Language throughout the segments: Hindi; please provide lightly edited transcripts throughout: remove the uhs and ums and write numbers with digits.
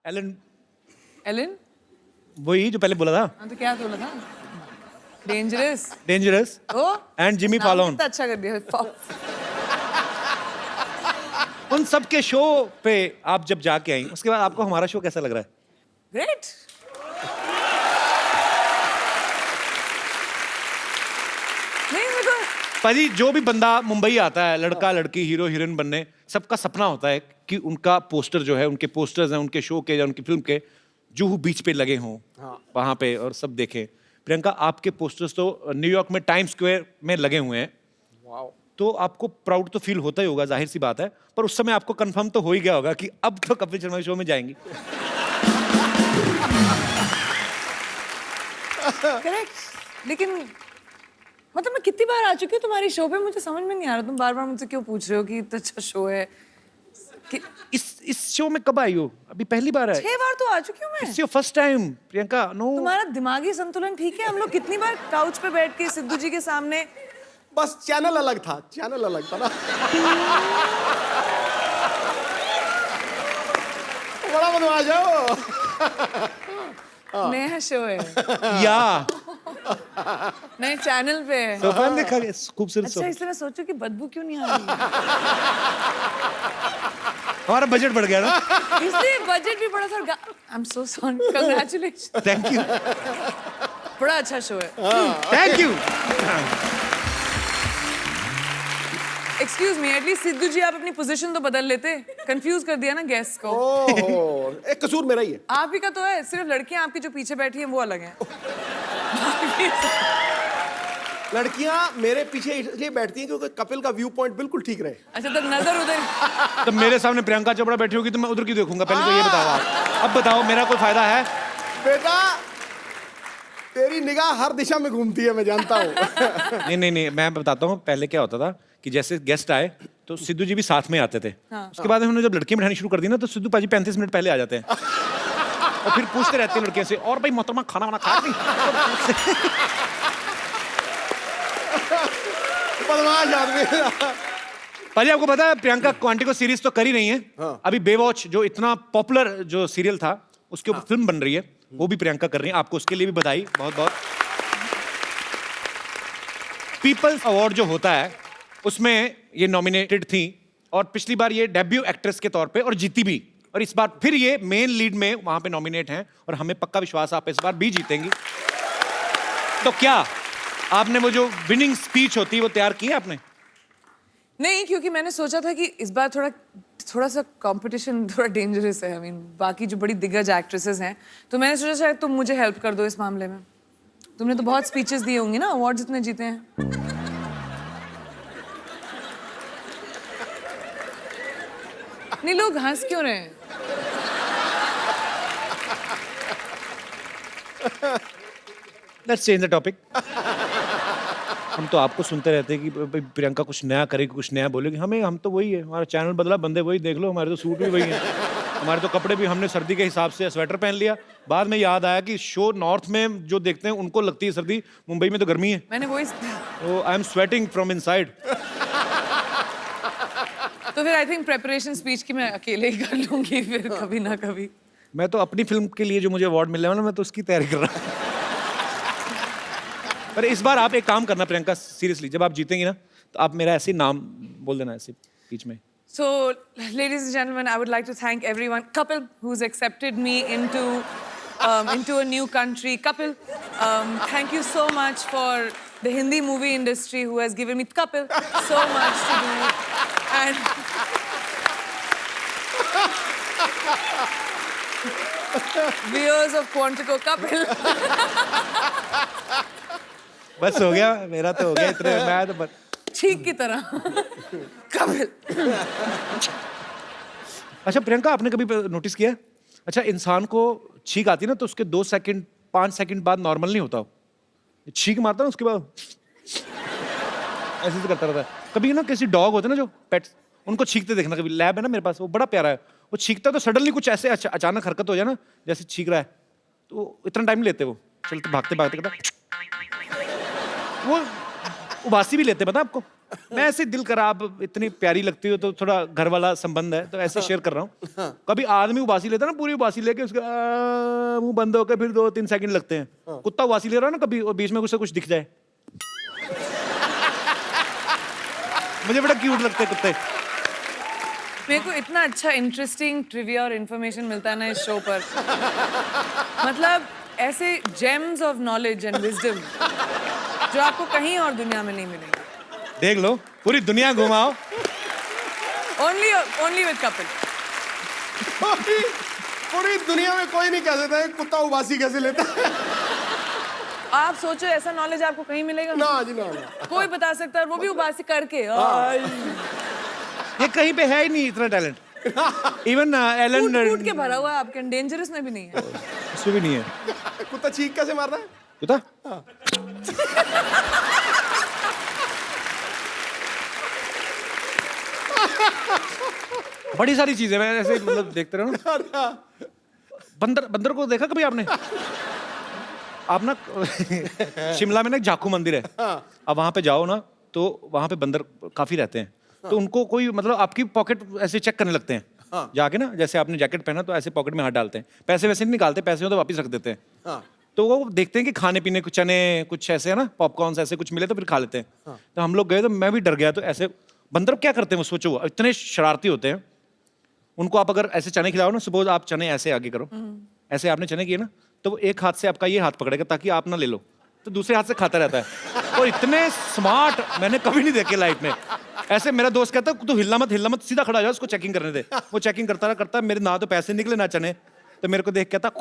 एलन एलन वही जो पहले बोला था, हाँ तो क्या बोला था? Dangerous dangerous oh and Jimmy नाम फॉलोन। कितना अच्छा कर दिया। उन सब के शो पे आप जब जाके आई उसके बाद आपको हमारा शो कैसा लग रहा है? ग्रेट। नहीं मेरे को पाजी जो भी बंदा मुंबई आता है, लड़का लड़की हीरो हीरोइन बनने, सबका सपना होता है कि उनका पोस्टर जो है, उनके पोस्टर्स हैं उनके शो के या उनकी फिल्म के, जुहू बीच पे लगे हों वहां पे और सब देखें। प्रियंका, आपके पोस्टर्स तो न्यूयॉर्क में टाइम स्क्वायर में लगे हुए हैं। तो आपको प्राउड तो फील होता ही होगा, जाहिर सी बात है, पर उस समय आपको कंफर्म तो हो ही गया होगा कि अब तो कपिल शर्मा शो में जाएंगी। करेक्ट। लेकिन मतलब मैं कितनी बार आ चुकी हूँ तुम्हारी शो पे, मुझे समझ में नहीं आ रहा तुम बार बार मुझसे क्यों पूछ रहे हो कि इतना अच्छा शो है इस शो में कब आई हो? अभी पहली बार है? 6 बार तो आ चुकी हूँ मैं। It's your first time Priyanka. No, तुम्हारा दिमागी संतुलन ठीक है? हम लोग कितनी बार काउच पे बैठ के सिद्धू जी के सामने। बस चैनल अलग था, चैनल अलग था ना। बड़ा बदमाश हो। नया शो है, या नए चैनल पे है। सोफा में देखा खूबसूरत अच्छा सोफा। इसलिए मैं सोचू कि बदबू क्यों नहीं आ रही हमारा बजट बढ़ गया ना। इसलिए बजट भी बड़ा था। I am so sorry, congratulation. Thank you, बड़ा अच्छा शो है। Thank you. Excuse me, at least Sidhu ji आप अपनी पोजीशन तो बदल लेते। कंफ्यूज कर दिया ना गेस्ट को। ओहो, एक कसूर मेरा ही है। आप ही का तो है, सिर्फ लड़कियां आपकी जो पीछे बैठी हैं वो अलग हैं। लड़कियां मेरे पीछे इसलिए बैठती हैं क्योंकि कपिल का व्यू पॉइंट बिल्कुल ठीक रहे। अच्छा तो नजर उधर। तो मेरे सामने प्रियंका चोपड़ा बैठी होगी तो मैं उधर की देखूंगा? पहले तो ये बताओ आप। अब बताओ मेरा कोई फायदा है? बेटा तेरी निगाह हर दिशा में घूमती है, मैं जानता हूँ। नहीं, मैं बताता हूँ। पहले क्या होता था कि जैसे गेस्ट आए तो सिद्धू जी भी साथ में आते थे। उसके बाद उन्होंने जब लड़कियां बिठानी शुरू कर दी ना, तो सिद्धू पाजी 35 मिनट पहले आ जाते हैं और फिर पूछते रहते हैं लड़कियों से, और भाई मोहतरमा खाना वाना खाया नहीं? बदमाश आदमी। पाजी आपको पता है प्रियंका क्वांटिको सीरीज तो कर ही रही है। अभी बेवॉच जो इतना पॉपुलर जो सीरियल था उसके ऊपर फिल्म बन रही है, वो भी प्रियंका कर रही है। आपको उसके लिए भी बधाई, बहुत बहुत। पीपल्स अवार्ड जो होता है उसमें ये नॉमिनेटेड थी और पिछली बार ये डेब्यू एक्ट्रेस के तौर पे और जीती भी, और इस बार फिर ये मेन लीड में वहां पे नॉमिनेट हैं और हमें पक्का विश्वास आप इस बार भी जीतेंगी। तो क्या आपने वो जो विनिंग स्पीच होती है वो तैयार की है आपने? नहीं, क्योंकि मैंने सोचा था कि इस बार थोड़ा सा कंपटीशन थोड़ा डेंजरस है। आई मीन बाकी जो बड़ी दिग्गज एक्ट्रेसेस हैं, तो मैंने सोचा शायद तुम मुझे हेल्प कर दो इस मामले में। तुमने तो बहुत स्पीचेस दिए होंगी ना, अवार्ड्स इतने जीते हैं। नहीं लोग हंस क्यों रहे हैं? Let's change the topic. हम तो आपको सुनते रहते हैं कि भाई प्रियंका कुछ नया करेगी, कुछ नया बोलेगी। हम तो वही है, हमारा चैनल बदला, बंदे वही, देख लो हमारे तो सूट भी वही है, हमारे तो कपड़े भी हमने सर्दी के हिसाब से स्वेटर पहन लिया। बाद में याद आया कि शो नॉर्थ में जो देखते हैं उनको लगती है सर्दी, मुंबई में तो गर्मी है। मैंने वही I am sweating from inside. तो फिर आई थिंक प्रेपरेशन स्पीच की मैं अकेले ही कर लूंगी फिर कभी ना कभी। मैं तो अपनी फिल्म के लिए जो मुझे अवार्ड मिलने वाला, मैं तो उसकी तैयारी कर रहा हूँ। पर इस बार आप एक काम करना प्रियंका, सीरियसली, जब आप जीतेंगी ना तो आप मेरा ऐसे ही नाम बोल देना ऐसे बीच में। So, ladies and gentlemen, I would like to thank everyone. Kapil, who's accepted me into a new country. Kapil, thank you so much for the Hindi movie industry who has given me Kapil so much to do. And viewers of Quantico, Kapil. बस हो गया, मेरा तो हो गया इतने। मैं तो ठीक की तरह कपिल। अच्छा प्रियंका, आपने कभी नोटिस किया, अच्छा इंसान को छींक आती है ना तो उसके 2 सेकंड 5 सेकंड बाद नॉर्मल नहीं होता। छींक मारता ना उसके बाद ऐसे करता रहता है। कभी ना किसी डॉग होते ना जो पेट्स, उनको छींकते देखना। कभी लैब है ना मेरे पास, वो बड़ा प्यारा है, वो छींकता है तो सडनली कुछ ऐसे अचानक हरकत हो जाए ना, जैसे छींक रहा है, तो इतना टाइम लेते वो, चलते भागते भागते करता वो उबासी भी लेते, पता आपको? मैं ऐसे दिल करा, आप इतनी प्यारी लगती हो तो थोड़ा घर वाला संबंध है तो ऐसे शेयर कर रहा हूँ। कभी आदमी उबासी लेता है ना, पूरी उबासी लेके उसका मुंह बंद होकर फिर 2-3 सेकंड लगते हैं। कुत्ता उबासी ले रहा है ना कभी, और बीच में कुछ दिख जाए, मुझे बड़ा क्यूट लगते हैं कुत्ते। मेरे को इतना अच्छा इंटरेस्टिंग ट्रिविया और इन्फॉर्मेशन मिलता है ना इस शो पर, मतलब ऐसे James of knowledge and wisdom जो आपको कहीं और दुनिया में नहीं मिलेंगे। देख लो, पूरी दुनिया घुमाओ। Only with Kapil. पूरी दुनिया में कोई नहीं कह सकता है कुत्ता उबासी कैसे लेता है। आप सोचो ऐसा नॉलेज आपको कहीं मिलेगा? ना जी ना। कोई बता सकता है, और वो भी उबासी करके। ये कहीं पे है ही नहीं इतना टैलेंट। इवन एलन कूट के भरा हुआ है आपके, डेंजरस में भी नहीं है। उसमें भी नहीं है। कुत्ता चीख कैसे मारता है? कुत्ता बड़ी सारी चीजें मैं ऐसे मतलब देखते रहो ना। बंदर को देखा कभी आपने? आप ना शिमला में ना एक जाखू मंदिर है, अब वहां पे जाओ ना तो वहां पे बंदर काफी रहते हैं। तो उनको कोई मतलब आपकी पॉकेट ऐसे चेक करने लगते हैं जाके ना, जैसे आपने जैकेट पहना तो ऐसे पॉकेट में हाथ डालते हैं, पैसे वैसे नहीं निकालते, पैसे हो तो वापस रख देते हैं। तो वो देखते हैं कि खाने पीने कुछ चने कुछ ऐसे है ना, पॉपकॉर्न ऐसे कुछ मिले तो फिर खा लेते हैं। तो हम लोग गए तो मैं भी डर गया। तो ऐसे बंदर क्या करते हैं वो सोचो, इतने शरारती होते हैं। उनको आप अगर ऐसे चने खिलाओ ना, सपोज आप चने ऐसे आगे करो, ऐसे आपने चने किए ना, तो वो एक हाथ से आपका ये हाथ पकड़ेगा ताकि आप ना ले लो, तो दूसरे हाथ से खाता रहता है। और इतने स्मार्ट मैंने कभी नहीं देखे लाइफ में। ऐसे मेरा दोस्त कहता है तू हिल्ला मत, सीधा खड़ा हो जा, उसको चेकिंग करने दे। वो चेकिंग करता मेरे ना तो पैसे निकले ना चने, तो मेरे को देख कहता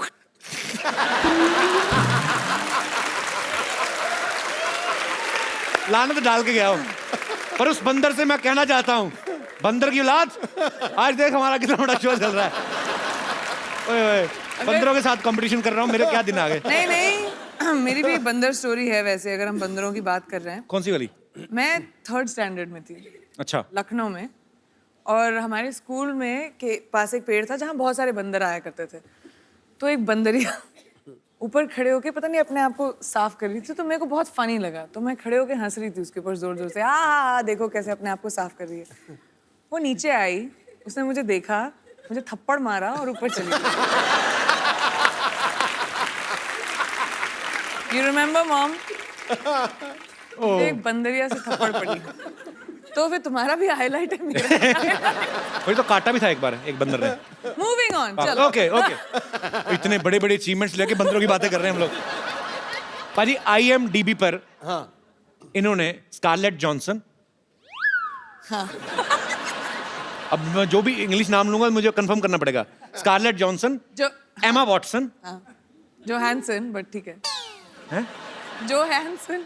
लानत डाल के गया हूं। पर उस बंदर से मैं कहना चाहता हूं, बंदर की औलाद, आज देख हमारा कितना बड़ा शो चल रहा है। ओए ओए, बंदरों के साथ कंपटीशन कर रहा हूं, मेरे क्या दिन आ गए। नहीं मेरी भी एक बंदर स्टोरी है वैसे, अगर हम बंदरों की बात कर रहे हैं। कौन सी वाली? मैं 3rd स्टैंडर्ड में थी। अच्छा। लखनऊ में, और हमारे स्कूल में के पास एक पेड़ था जहाँ बहुत सारे बंदर आया करते थे। तो एक बंदरिया ऊपर खड़े होके पता नहीं अपने आप को साफ कर रही थी, तो मेरे को बहुत फनी लगा, तो मैं खड़े होके हंस रही थी उसके ऊपर जोर जोर से, देखो कैसे अपने आप को साफ कर रही है। वो नीचे आई, उसने मुझे देखा, मुझे थप्पड़ मारा और ऊपर चली गई। You remember mom? एक बंदरिया से थप्पड़ पड़ी। तो फिर तुम्हारा भी हाईलाइट है मेरा। वही तो काटा भी था एक बार एक बंदर ने। मूविंग ऑन, चलो। ओके इतने बड़े बड़े अचीवमेंट्स लेके बंदरों की बातें कर रहे हैं हम लोग। पाजी IMDb पर इन्होंने स्कारलेट जॉनसन, अब मैं जो भी इंग्लिश नाम लूंगा मुझे कंफर्म करना पड़ेगा। स्कारलेट जॉनसन, एमा वॉटसन, जो हैंसन, बट ठीक है, हैं? जो हैंसन,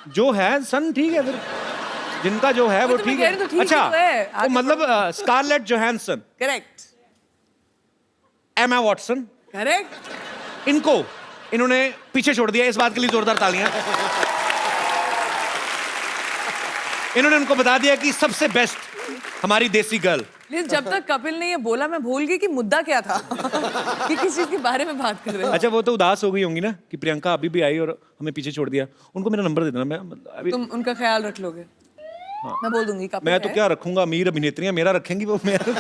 जो है सन, ठीक है फिर जिनका जो है वो तो मैं ठीक कह है। रही हूँ, तो ठीक अच्छा ही तो है। वो आगे मतलब Scarlett Johansson, correct, Emma Watson, correct. इन्होंने पीछे छोड़ दिया। इस बात के लिए जोरदार तालियां। इन्होंने उनको बता दिया कि सबसे बेस्ट हमारी देसी गर्ल। लेकिन जब तक कपिल ने ये बोला मैं भूल गई कि मुद्दा क्या था। कि किस चीज के बारे में बात कर रहे हैं। अच्छा वो तो उदास हो गई होंगी ना कि प्रियंका अभी भी आई और हमें पीछे छोड़ दिया। उनको मेरा नंबर दे देना, मैं अभी तुम उनका ख्याल रख लोगे? मैं बोल दूंगी कपिल मैं तो है। क्या रखूंगा, अमीर अभिनेत्रियां मेरा रखेंगी वो। मेरा